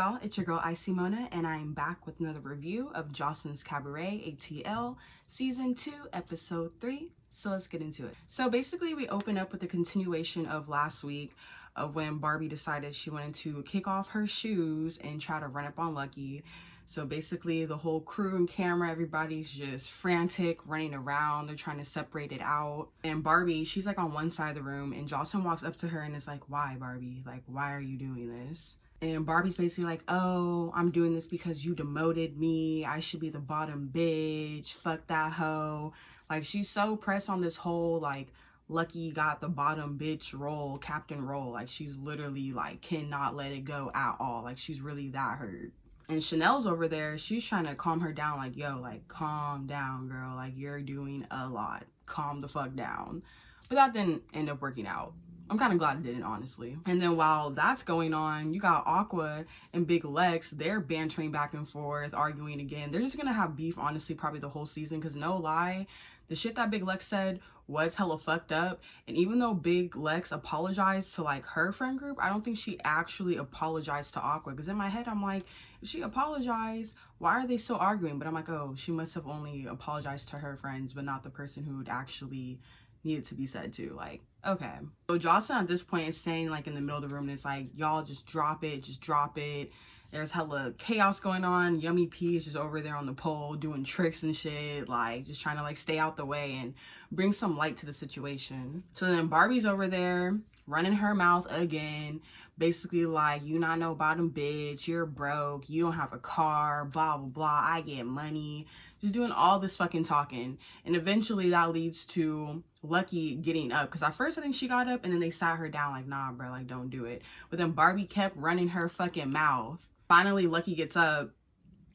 y'all, it's your girl Icy Mona, and I am back with another review of Jocelyn's Cabaret ATL Season 2, Episode 3. So let's get into it. So basically we open up with the continuation of last week of when Barbie decided she wanted to kick off her shoes and try to run up on Lucky. So basically the whole crew and camera, everybody's just frantic, running around. They're trying to separate it out. And Barbie, she's like on one side of the room, and Jocelyn walks up to her and is like, "Why, Barbie? Like, why are you doing this?" And Barbie's basically like, "Oh, I'm doing this because you demoted me. I should be the bottom bitch. Fuck that hoe." Like, she's so pressed on this whole, like, Lucky got the bottom bitch role, captain role. Like, she's literally, like, cannot let it go at all. Like, she's really that hurt. And Chanel's over there, she's trying to calm her down, like, "Yo, like, calm down, girl. Like, you're doing a lot. Calm the fuck down." But that didn't end up working out. I'm kind of glad it didn't, honestly. And then while that's going on, you got Aqua and Big Lex. They're bantering back and forth, arguing again. They're just gonna have beef, honestly, probably the whole season, because no lie, the shit that Big Lex said was hella fucked up. And even though Big Lex apologized to, like, her friend group, I don't think she actually apologized to Aqua. Because in my head, I'm like, if she apologized, why are they still arguing? But I'm like, oh, she must have only apologized to her friends, but not the person who would actually needed to be said to. Like, okay. So Jocelyn at this point is saying, like, in the middle of the room, and it's like, "Y'all just drop it, just drop it." There's hella chaos going on. Yummy P is just over there on the pole doing tricks and shit, like, just trying to, like, stay out the way and bring some light to the situation. So then Barbie's over there running her mouth again, basically like, "You not no bottom bitch, you're broke, you don't have a car, blah blah blah, I get money." Just doing all this fucking talking. And eventually that leads to Lucky getting up, because at first I think she got up and then they sat her down like, "Nah, bro, like, don't do it." But then Barbie kept running her fucking mouth. Finally Lucky gets up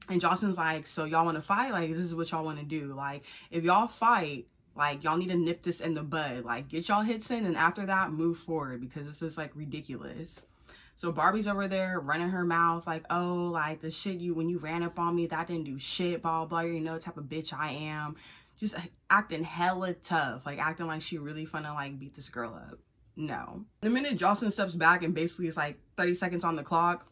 and Jocelyn's like, "So y'all want to fight? Like, this is what y'all want to do. Like, if y'all fight, like, y'all need to nip this in the bud. Like, get y'all hits in, and after that, move forward, because this is, like, ridiculous." So Barbie's over there running her mouth like, "Oh, like, the shit when you ran up on me, that didn't do shit, blah, blah, you know the type of bitch I am." Just acting hella tough, like, acting like she really finna, like, beat this girl up. No. The minute Jocelyn steps back and basically it's like 30 seconds on the clock,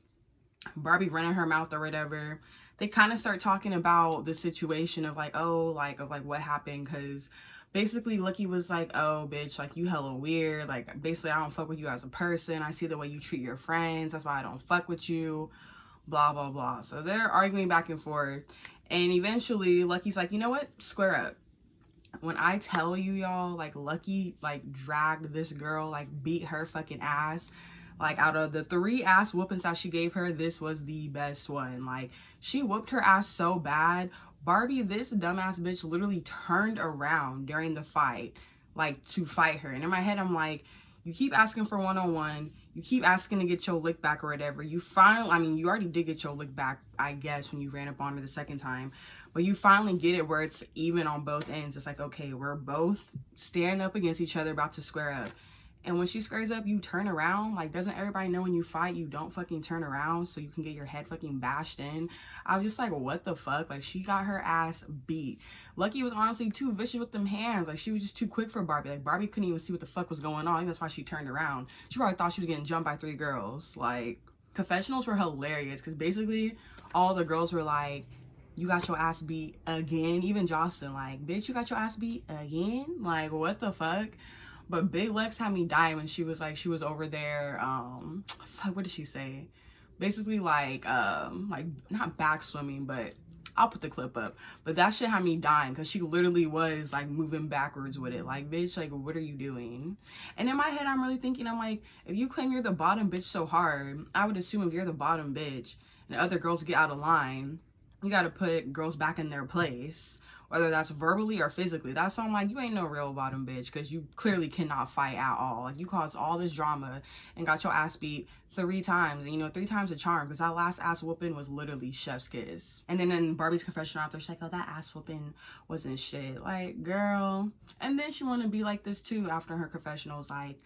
Barbie running her mouth or whatever, they kind of start talking about the situation of, like, oh, like, of, like, what happened, because basically Lucky was like, "Oh, bitch, like, you hella weird. Like, basically, I don't fuck with you as a person. I see the way you treat your friends. That's why I don't fuck with you, blah, blah, blah." So they're arguing back and forth. And eventually, Lucky's like, "You know what? Square up." When I tell you, y'all, like, Lucky, like, dragged this girl, like, beat her fucking ass. Like, out of the 3 ass whoopings that she gave her, this was the best one. Like, she whooped her ass so bad. Barbie, this dumbass bitch, literally turned around during the fight, like, to fight her. And in my head, I'm like, you keep asking for one-on-one. You keep asking to get your lick back or whatever. You finally, I mean, you already did get your lick back, I guess, when you ran up on her the second time. But you finally get it where it's even on both ends. It's like, okay, we're both standing up against each other, about to square up. And when she squares up, you turn around. Like, doesn't everybody know when you fight, you don't fucking turn around so you can get your head fucking bashed in? I was just like, what the fuck? Like, she got her ass beat. Lucky was honestly too vicious with them hands. Like, she was just too quick for Barbie. Like, Barbie couldn't even see what the fuck was going on. I think that's why she turned around. She probably thought she was getting jumped by 3 girls. Like, confessionals were hilarious, because basically all the girls were like, "You got your ass beat again." Even Jocelyn, like, "Bitch, you got your ass beat again?" Like, what the fuck? But Big Lex had me dying when she was like, she was over there, fuck, what did she say? Basically, like not back swimming, but I'll put the clip up. But that shit had me dying, because she literally was, like, moving backwards with it. Like, bitch, like, what are you doing? And in my head, I'm really thinking, I'm like, if you claim you're the bottom bitch so hard, I would assume if you're the bottom bitch and other girls get out of line, you gotta put girls back in their place, whether that's verbally or physically. That's why I'm like, you ain't no real bottom bitch, because you clearly cannot fight at all. Like, you caused all this drama and got your ass beat 3 times. And, you know, 3 times a charm, because that last ass whooping was literally chef's kiss. And then in Barbie's confessional after, she's like, "Oh, that ass whooping wasn't shit." Like, girl. And then she wanted to be like this too after her confessionals, like,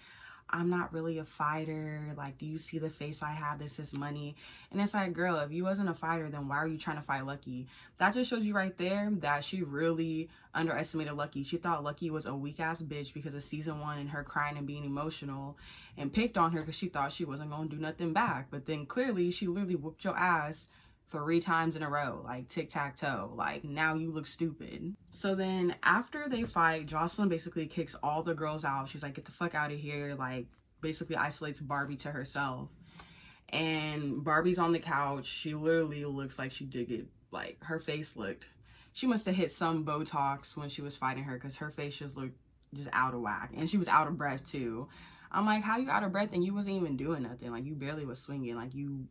I'm not really a fighter. Like, do you see the face I have? This is money. And it's like, girl, if you wasn't a fighter, then why are you trying to fight Lucky? That just shows you right there that she really underestimated Lucky. She thought Lucky was a weak ass bitch because of season 1 and her crying and being emotional, and picked on her because she thought she wasn't going to do nothing back. But then clearly she literally whooped your ass 3 times in a row, like tic-tac-toe. Like, now you look stupid. So then after they fight, Jocelyn basically kicks all the girls out. She's like, get the fuck out of here. Like, basically isolates Barbie to herself. And Barbie's on the couch. She literally looks like she did get, like, her face looked, she must have hit some Botox when she was fighting her, because her face just looked just out of whack. And she was out of breath too. I'm like, how you out of breath and you wasn't even doing nothing? Like, you barely was swinging. Like, you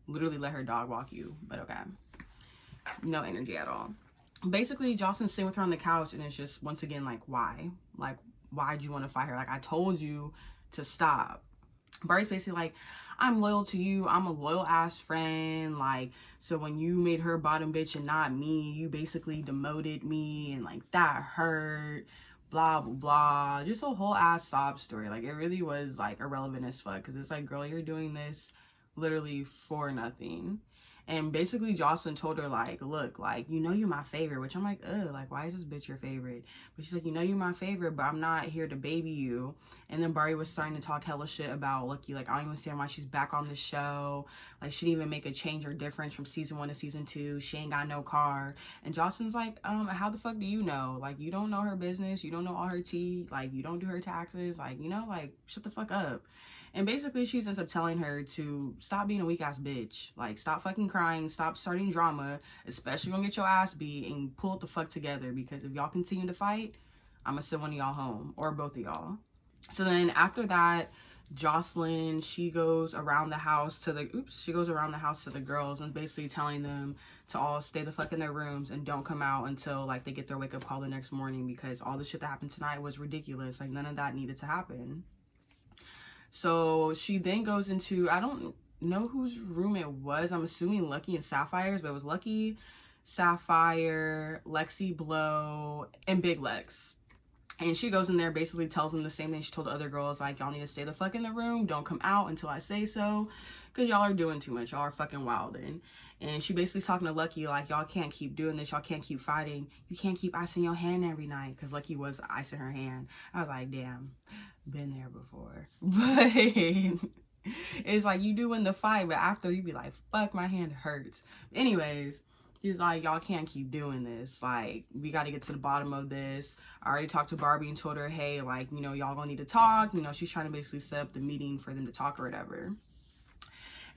literally let her dog walk you. But okay, no energy at all. Basically, Jocelyn's sitting with her on the couch, and it's just, once again, like, why? Like, why'd you want to fight her? Like, I told you to stop. Barbie's basically like, I'm loyal to you. I'm a loyal ass friend. Like, so when you made her bottom bitch and not me, you basically demoted me, and like, that hurt. Blah, blah, blah. Just a whole ass sob story. Like, it really was like irrelevant as fuck, because it's like, girl, you're doing this literally for nothing. And basically Jocelyn told her, like, look, like, you know you're my favorite, which I'm like, ugh, like, why is this bitch your favorite? But she's like, you know you're my favorite, but I'm not here to baby you. And then Barbie was starting to talk hella shit about Lucky. Like, I don't even understand why she's back on the show. Like, she didn't even make a change or difference from season 1 to season 2. She ain't got no car. And Jocelyn's like, how the fuck do you know? Like, you don't know her business. You don't know all her tea. Like, you don't do her taxes. Like, you know, like, shut the fuck up. And basically, she ends up telling her to stop being a weak ass bitch. Like, stop fucking crying, stop starting drama, especially when you get your ass beat, and pull it the fuck together, because if y'all continue to fight, I'm gonna send one of y'all home, or both of y'all. So then after that, Jocelyn, she goes around the house to the girls, and basically telling them to all stay the fuck in their rooms and don't come out until like they get their wake up call the next morning, because all the shit that happened tonight was ridiculous. Like, none of that needed to happen. So she then goes into, I don't know whose room it was. I'm assuming Lucky and Sapphire's, but it was Lucky, Sapphire, Lexi Blow, and Big Lex. And she goes in there, basically tells them the same thing she told the other girls, like, y'all need to stay the fuck in the room. Don't come out until I say so, because y'all are doing too much. Y'all are fucking wilding. And she basically talking to Lucky, like, y'all can't keep doing this. Y'all can't keep fighting. You can't keep icing your hand every night, because Lucky was icing her hand. I was like, damn, been there before. But it's like, you do win the fight, but after you be like, fuck, my hand hurts. Anyways, he's like, y'all can't keep doing this. Like, we got to get to the bottom of this. I already talked to Barbie and told her, hey, like, you know, y'all gonna need to talk. You know, she's trying to basically set up the meeting for them to talk or whatever.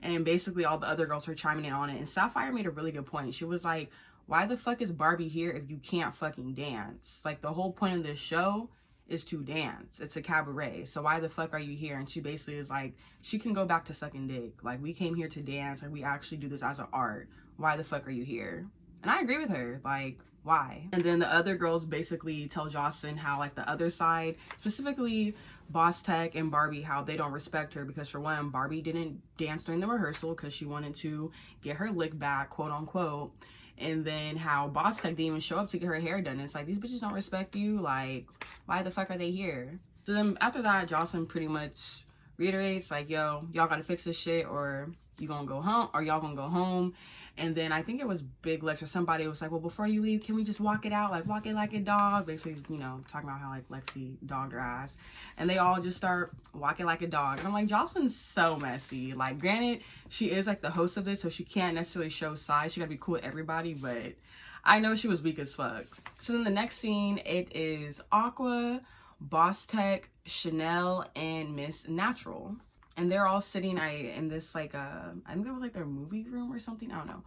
And basically all the other girls were chiming in on it. And Sapphire made a really good point. She was like, why the fuck is Barbie here if you can't fucking dance? Like, the whole point of this show is to dance. It's a cabaret. So why the fuck are you here? And she basically is like, she can go back to sucking dick. Like, we came here to dance. Like, we actually do this as an art. Why the fuck are you here? And I agree with her. Like, why? And then the other girls basically tell Jocelyn how, like, the other side, specifically Boss Tech and Barbie, how they don't respect her, because for one, Barbie didn't dance during the rehearsal because she wanted to get her lick back, quote unquote. And then how Boss Tech didn't even show up to get her hair done. And it's like, these bitches don't respect you. Like, why the fuck are they here? So then after that, Jocelyn pretty much reiterates, like, yo, y'all gotta fix this shit, or you gonna go home, or y'all gonna go home. And then I think it was Big Lex or somebody was like, well, before you leave, can we just walk it out? Like, walk it like a dog. Basically, you know, talking about how, like, Lexi dogged her ass. And they all just start walking like a dog. And I'm like, Jocelyn's so messy. Like, granted, she is, like, the host of this, so she can't necessarily show size. She gotta be cool with everybody, but I know she was weak as fuck. So then the next scene, it is Aqua, Boss Tech, Chanel, and Miss Natural. And they're all sitting in this, like, I think it was like their movie room or something, I don't know.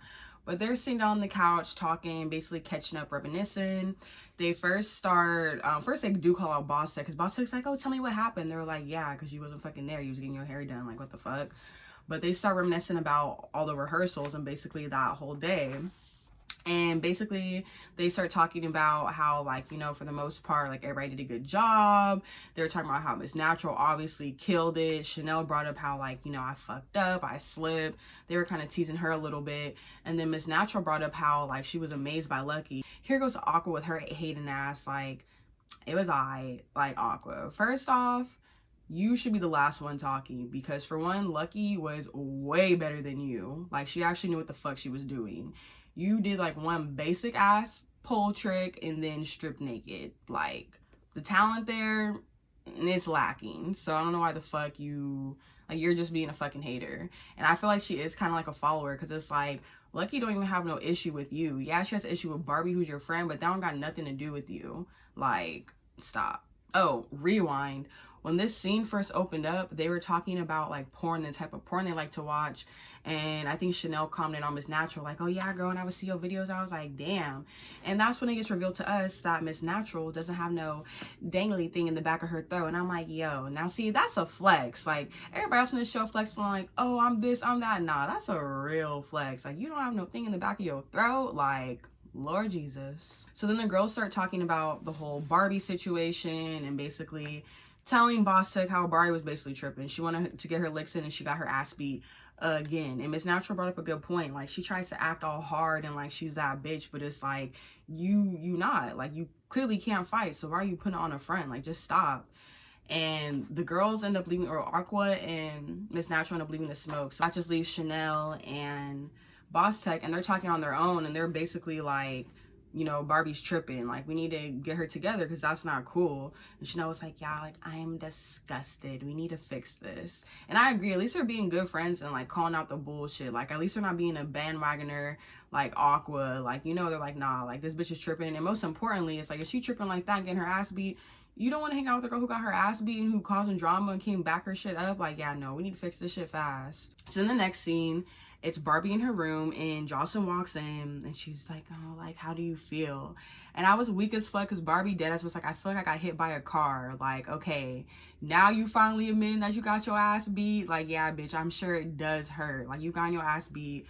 But they're sitting down on the couch talking, basically catching up, reminiscing. They first start, first they do call out Boss Tech, because Boss Tech's like, oh, tell me what happened. They're like, yeah, because you wasn't fucking there. You was getting your hair done. Like, what the fuck? But they start reminiscing about all the rehearsals and basically that whole day. And basically they start talking about how, like, you know, for the most part, like, everybody did a good job. They're talking about how Miss Natural obviously killed it. Chanel brought up how, like, you know, I fucked up, I slipped. They were kind of teasing her a little bit. And then Miss Natural brought up how, like, she was amazed by Lucky. Here goes Aqua with her hating ass. Like, it was like, Aqua, first off, you should be the last one talking, because for one, Lucky was way better than you. Like, she actually knew what the fuck she was doing. You did like one basic ass pole trick and then stripped naked. Like, the talent there is lacking. So I don't know why the fuck you, like, you're just being a fucking hater. And I feel like she is kind of like a follower, because it's like, Lucky don't even have no issue with you. Yeah, she has an issue with Barbie, who's your friend, but that don't got nothing to do with you. Like, stop. Oh, rewind. When this scene first opened up, they were talking about like porn, the type of porn they like to watch. And I think Chanel commented on Miss Natural, like, oh yeah, girl, and I would see your videos. I was like, damn. And that's when it gets revealed to us that Miss Natural doesn't have no dangly thing in the back of her throat. And I'm like, yo, now see, that's a flex. Like, everybody else in this show flexing like, oh, I'm this, I'm that. Nah, that's a real flex. Like, you don't have no thing in the back of your throat. Like, Lord Jesus. So then the girls start talking about the whole Barbie situation and basically telling Boss Tech how Barbie was basically tripping. She wanted to get her licks in and she got her ass beat again. And Miss Natural brought up a good point. Like, she tries to act all hard and like she's that bitch, but it's like, you not. Like, you clearly can't fight, so why are you putting on a front? Like, just stop. And the girls end up leaving, or Aqua and Miss Natural end up leaving the smoke. So that just leaves Chanel and Boss Tech, and they're talking on their own, and they're basically like, you know, Barbie's tripping. Like, we need to get her together because that's not cool. And Chanel was like, yeah, like, I am disgusted. We need to fix this. And I agree. At least they're being good friends and like calling out the bullshit. Like, at least they're not being a bandwagoner like Aqua. Like, you know, they're like, nah, like, this bitch is tripping. And most importantly, it's like, if she tripping like that and getting her ass beat, you don't want to hang out with a girl who got her ass beaten, who causing drama and came back her shit up. Like, yeah, no, we need to fix this shit fast. So in the next scene, it's Barbie in her room, and Jocelyn walks in, and she's like, oh, like, how do you feel? And I was weak as fuck, because Barbie deadass was like, I feel like I got hit by a car. Like, okay, now you finally admit that you got your ass beat. Like, yeah, bitch, I'm sure it does hurt. Like, you got your ass beat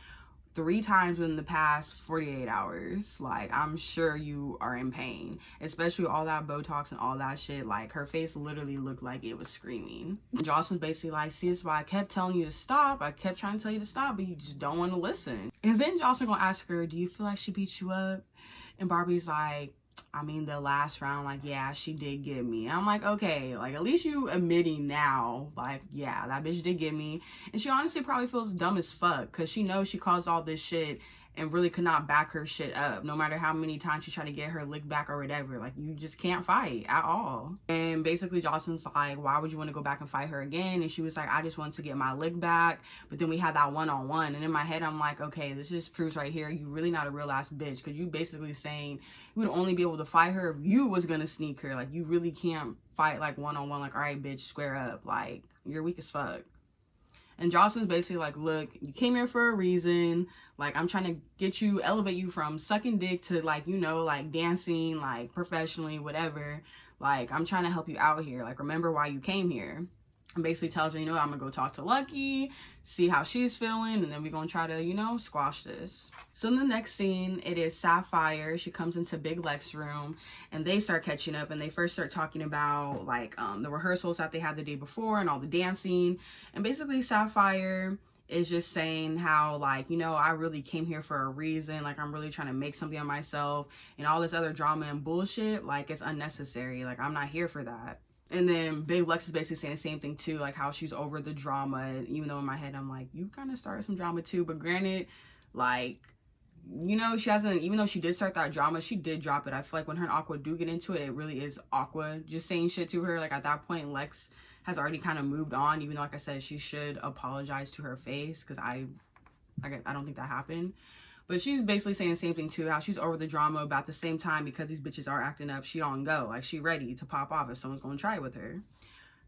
3 times within the past 48 hours. Like, I'm sure you are in pain, especially all that Botox and all that shit. Like, her face literally looked like it was screaming. Jocelyn's basically like, see, this is why I kept telling you to stop. I kept trying to tell you to stop, but you just don't want to listen. And then Jocelyn gonna ask her, do you feel like she beat you up? And Barbie's like, I mean, the last round, like, yeah, she did get me. And I'm like, okay, like, at least you admitting now, like, yeah, that bitch did get me. And she honestly probably feels dumb as fuck, because she knows she caused all this shit and really could not back her shit up, no matter how many times she tried to get her lick back or whatever. Like, you just can't fight at all. And basically Jocelyn's like, why would you want to go back and fight her again? And she was like, I just want to get my lick back. But then we had that one-on-one, and in my head I'm like, okay, this just proves right here you really not a real ass bitch, because you basically saying you would only be able to fight her if you was gonna sneak her. Like, you really can't fight like one-on-one. Like, all right, bitch, square up. Like, you're weak as fuck. And Jocelyn's basically like, look, you came here for a reason. Like, I'm trying to get you, elevate you from sucking dick to, like, you know, like, dancing, like, professionally, whatever. Like, I'm trying to help you out here. Like, remember why you came here. And basically tells her, you know, I'm gonna go talk to Lucky, see how she's feeling, and then we're gonna try to, you know, squash this. So in the next scene, it is Sapphire. She comes into Big Lex's room, and they start catching up, and they first start talking about like the rehearsals that they had the day before and all the dancing. And basically Sapphire is just saying how, like, you know, I really came here for a reason. Like, I'm really trying to make something of myself, and all this other drama and bullshit, like, it's unnecessary. Like, I'm not here for that. And then Big Lex is basically saying the same thing too, like how she's over the drama, even though in my head I'm like, you kind of started some drama too. But granted, like, you know, she hasn't, even though she did start that drama, she did drop it. I feel like when her and Aqua do get into it, it really is Aqua just saying shit to her. Like, at that point, Lex has already kind of moved on, even though, like I said, she should apologize to her face, because I don't think that happened. But she's basically saying the same thing too, how she's over the drama. About the same time, because these bitches are acting up, she on go. Like, she ready to pop off if someone's gonna try with her.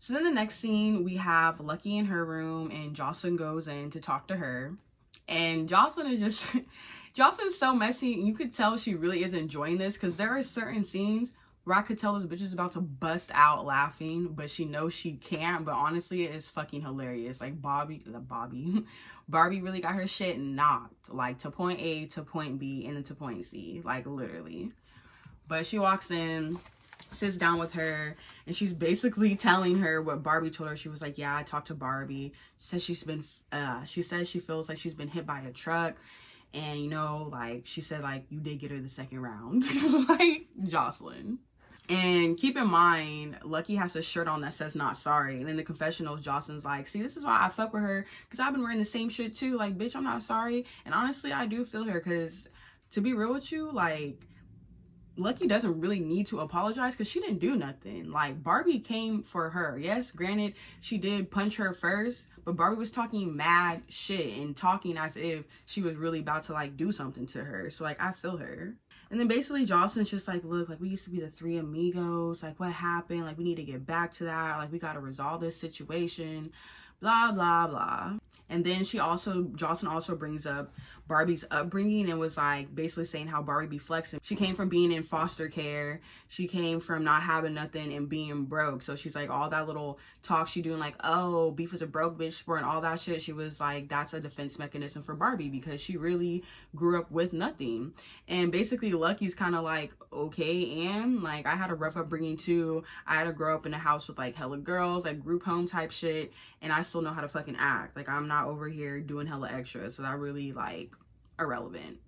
So then the next scene, we have Lucky in her room, and Jocelyn goes in to talk to her. And Jocelyn is just, Jocelyn's so messy. You could tell she really is enjoying this, because there are certain scenes where I could tell this bitch is about to bust out laughing, but she knows she can't. But honestly, it is fucking hilarious. Like, Barbie really got her shit knocked, like, to point A to point B and then to point C, like, literally. But she walks in, sits down with her, and she's basically telling her what Barbie told her. She was like, yeah, I talked to Barbie. She says she feels like she's been hit by a truck. And, you know, like, she said, like, you did get her the second round. Like, Jocelyn. And keep in mind, Lucky has a shirt on that says not sorry. And in the confessionals, Jocelyn's like, see, this is why I fuck with her. Because I've been wearing the same shit too. Like, bitch, I'm not sorry. And honestly, I do feel her. Because to be real with you, like, Lucky doesn't really need to apologize because she didn't do nothing. Like, Barbie came for her. Yes, granted, she did punch her first, but Barbie was talking mad shit and talking as if she was really about to, like, do something to her. So, like, I feel her. And then basically Jocelyn's just like, look, like, we used to be the three amigos. Like, what happened? Like, we need to get back to that. Like, we got to resolve this situation. Blah, blah, blah. And then Jocelyn also brings up Barbie's upbringing and was like basically saying how Barbie be flexing. She came from being in foster care. She came from not having nothing and being broke. So she's like, all that little talk she doing like, oh, beef is a broke bitch sport and all that shit. She was like, that's a defense mechanism for Barbie because she really grew up with nothing. And basically Lucky's kind of like, okay, and like, I had a rough upbringing too. I had to grow up in a house with like hella girls, like group home type shit. And I still know how to fucking act. Like, I'm not over here doing hella extra. So that really like irrelevant.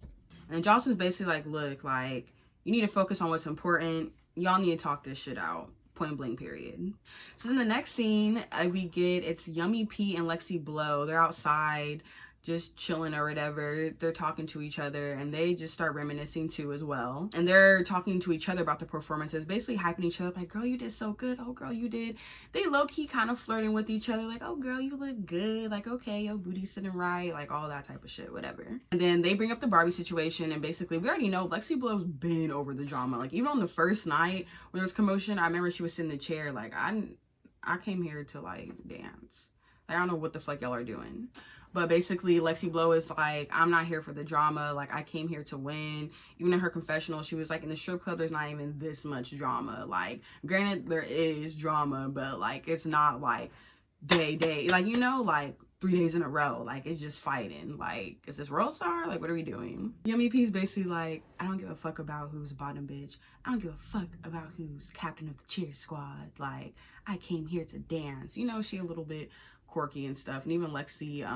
And Jocelyn's basically like, look, like, you need to focus on what's important. Y'all need to talk this shit out. Point blank, period. So then the next scene we get, it's Yummy P and Lexi Blow. They're outside just chilling or whatever. They're talking to each other and they just start reminiscing too as well. And they're talking to each other about the performances, basically hyping each other up like, girl, you did so good. Oh, girl, you did. They low-key kind of flirting with each other like, oh, girl, you look good. Like, okay, your booty's sitting right. Like, all that type of shit, whatever. And then they bring up the Barbie situation and basically we already know Lexi Blow's been over the drama. Like, even on the first night when there was commotion, I remember she was sitting in the chair like, I came here to like dance. Like, I don't know what the fuck y'all are doing. But basically, Lexi Blow is like, I'm not here for the drama. Like, I came here to win. Even in her confessional, she was like, in the strip club, there's not even this much drama. Like, granted, there is drama, but, like, it's not, like, day. Like, you know, like, 3 days in a row. Like, it's just fighting. Like, is this World Star? Like, what are we doing? Yummy P's basically like, I don't give a fuck about who's bottom bitch. I don't give a fuck about who's captain of the cheer squad. Like, I came here to dance. You know, she a little bit quirky and stuff. And even Lexi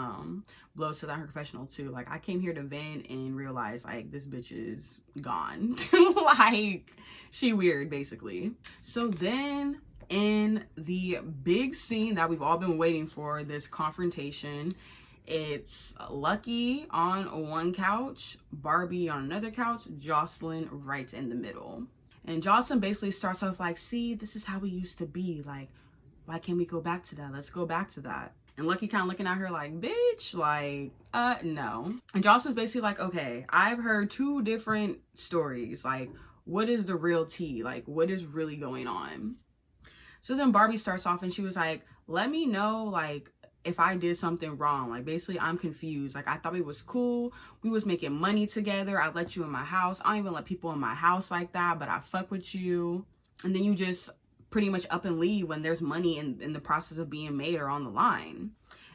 Blow said that in her confessional too. Like, I came here to vent and realize like this bitch is gone. Like, she weird basically. So then in the big scene that we've all been waiting for, this confrontation, it's Lucky on one couch, Barbie on another couch, Jocelyn right in the middle. And Jocelyn basically starts off like, see, this is how we used to be. Like, why can't we go back to that? Let's go back to that. And Lucky kind of looking at her like, bitch, like, no. And Jocelyn's basically like, okay, I've heard 2 different stories. Like, what is the real tea? Like, what is really going on? So then Barbie starts off and she was like, let me know, like, if I did something wrong. Like, basically, I'm confused. Like, I thought we was cool. We was making money together. I let you in my house. I don't even let people in my house like that, but I fuck with you. And then you just pretty much up and leave when there's money in the process of being made or on the line.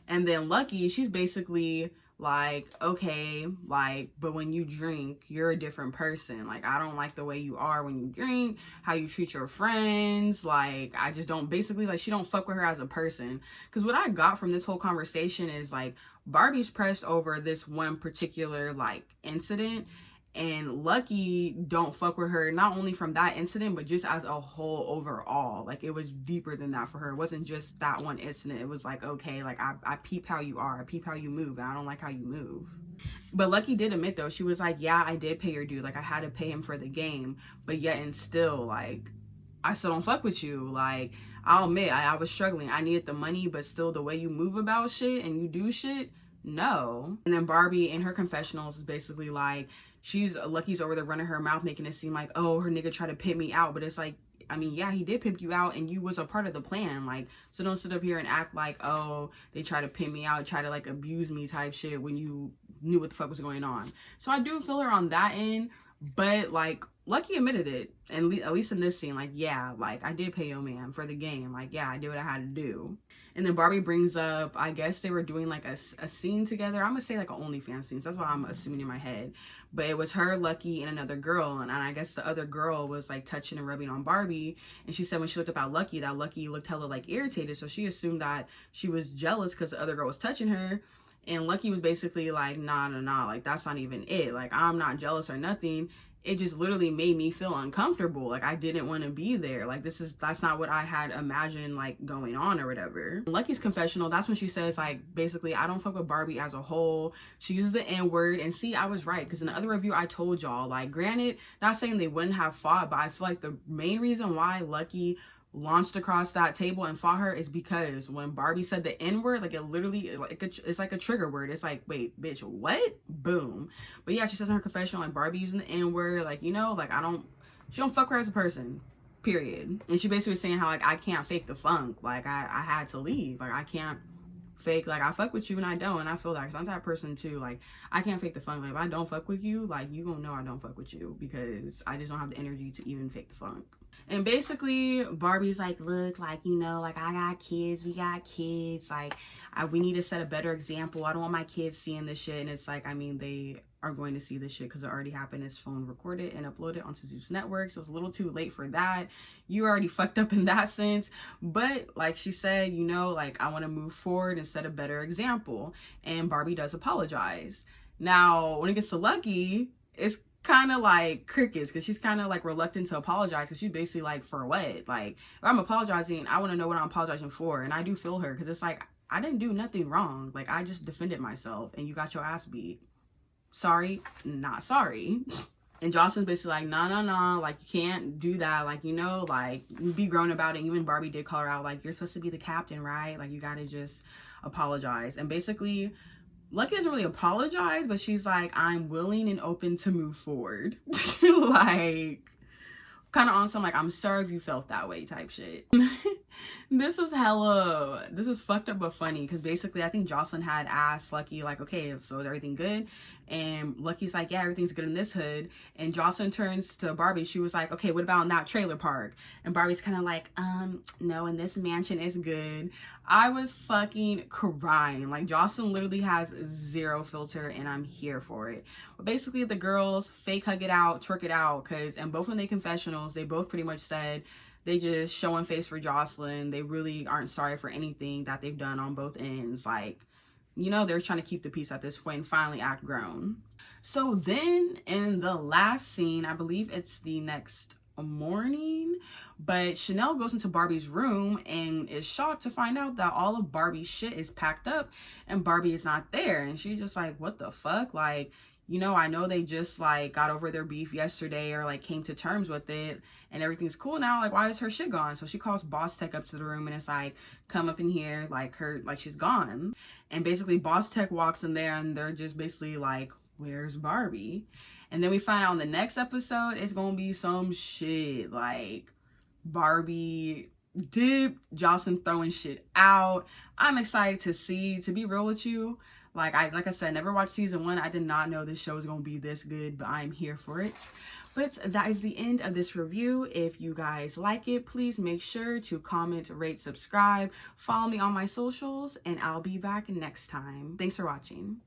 And then Lucky, she's basically like, okay, like, but when you drink, you're a different person. Like, I don't like the way you are when you drink, how you treat your friends. Like, I just don't, basically, like, she don't fuck with her as a person. Because what I got from this whole conversation is, like, Barbie's pressed over this one particular, like, incident. And Lucky don't fuck with her, not only from that incident, but just as a whole overall. Like, it was deeper than that for her. It wasn't just that one incident. It was like, okay, like, I peep how you are. I peep how you move. And I don't like how you move. But Lucky did admit, though, she was like, yeah, I did pay your dude. Like, I had to pay him for the game. But yet and still, like, I still don't fuck with you. Like, I'll admit, I was struggling. I needed the money, but still the way you move about shit and you do shit, no. And then Barbie in her confessionals is basically like, Lucky's over there running her mouth, making it seem like, oh, her nigga tried to pimp me out. But it's like, I mean, yeah, he did pimp you out and you was a part of the plan. Like, so don't sit up here and act like, oh, they try to pimp me out, try to like abuse me type shit when you knew what the fuck was going on. So I do feel her on that end, but like, Lucky admitted it, and at least in this scene, like, yeah, like, I did pay your man for the game. Like, yeah, I did what I had to do. And then Barbie brings up, I guess they were doing like a scene together. I'm gonna say like an OnlyFans scene. So that's what I'm assuming in my head. But it was her, Lucky, and another girl. And I guess the other girl was like touching and rubbing on Barbie. And she said when she looked up at Lucky, that Lucky looked hella like irritated. So she assumed that she was jealous because the other girl was touching her. And Lucky was basically like, nah, like, that's not even it. Like, I'm not jealous or nothing. it just literally made me feel uncomfortable. Like I didn't want to be there. Like that's not what I had imagined like going on or whatever. Lucky's confessional, that's when she says like basically, I don't fuck with Barbie as a whole. She uses the N-word, and see, I was right, because in the other review I told y'all, like, granted, not saying they wouldn't have fought, but I feel like the main reason why Lucky launched across that table and fought her is because when Barbie said the N-word, like, it literally, like, it's like a trigger word. It's like, wait, bitch, what? Boom. But yeah, she says in her confession, like, Barbie using the N-word, like, you know, like, she don't fuck her as a person, period. And she basically was saying how, like, I can't fake the funk. Like, I had to leave. Like, I can't fake, like, I fuck with you and I don't, and I feel that, because I'm that person too. Like, I can't fake the funk. Like, if I don't fuck with you, like, you gonna know I don't fuck with you, because I just don't have the energy to even fake the funk. And basically Barbie's like, look, like, you know, like, I got kids, we got kids, like, we need to set a better example. I don't want my kids seeing this shit. And it's like, I mean, they are going to see this shit because it already happened. His phone recorded and uploaded onto Zeus Network, so it's a little too late for that. You already fucked up in that sense. But like she said, you know, like, I want to move forward and set a better example. And Barbie does apologize. Now when it gets to Lucky, it's kind of like crickets, because she's kind of like reluctant to apologize, because she's basically like, for what? Like, if I'm apologizing, I want to know what I'm apologizing for. And I do feel her, because it's like, I didn't do nothing wrong. Like, I just defended myself and you got your ass beat. Sorry, not sorry. And Jocelyn's basically like, no, like, you can't do that. Like, you know, like, you be grown about it. Even Barbie did call her out, like, you're supposed to be the captain, right? Like, you gotta just apologize. And basically Lucky doesn't really apologize, but she's like, I'm willing and open to move forward. Like, kind of on some, like, I'm sorry if you felt that way type shit. This was fucked up but funny, because basically I think Jocelyn had asked Lucky, like, okay, so is everything good? And Lucky's like, yeah, everything's good in this hood. And Jocelyn turns to Barbie. She was like, okay, what about in that trailer park? And Barbie's kind of like, no, in this mansion is good. I was fucking crying. Like, Jocelyn literally has zero filter, and I'm here for it. But basically the girls fake hug it out, twerk it out, because in both of their confessionals, they both pretty much said they just showing face for Jocelyn. They really aren't sorry for anything that they've done on both ends. Like, you know, they're trying to keep the peace at this point and finally act grown. So then in the last scene, I believe it's the next morning, but Chanel goes into Barbie's room and is shocked to find out that all of Barbie's shit is packed up and Barbie is not there. And she's just like, what the fuck? Like, you know, I know they just like got over their beef yesterday, or like came to terms with it, and everything's cool now. Like, why is her shit gone? So she calls Boss Tech up to the room and it's like, come up in here, like, she's gone. And basically Boss Tech walks in there and they're just basically like, where's Barbie? And then we find out in the next episode it's gonna be some shit, like Barbie dip, Jocelyn throwing shit out. I'm excited to see, to be real with you. Like I said, never watched season 1. I did not know this show was gonna be this good, but I'm here for it. But that is the end of this review. If you guys like it, please make sure to comment, rate, subscribe, follow me on my socials, and I'll be back next time. Thanks for watching.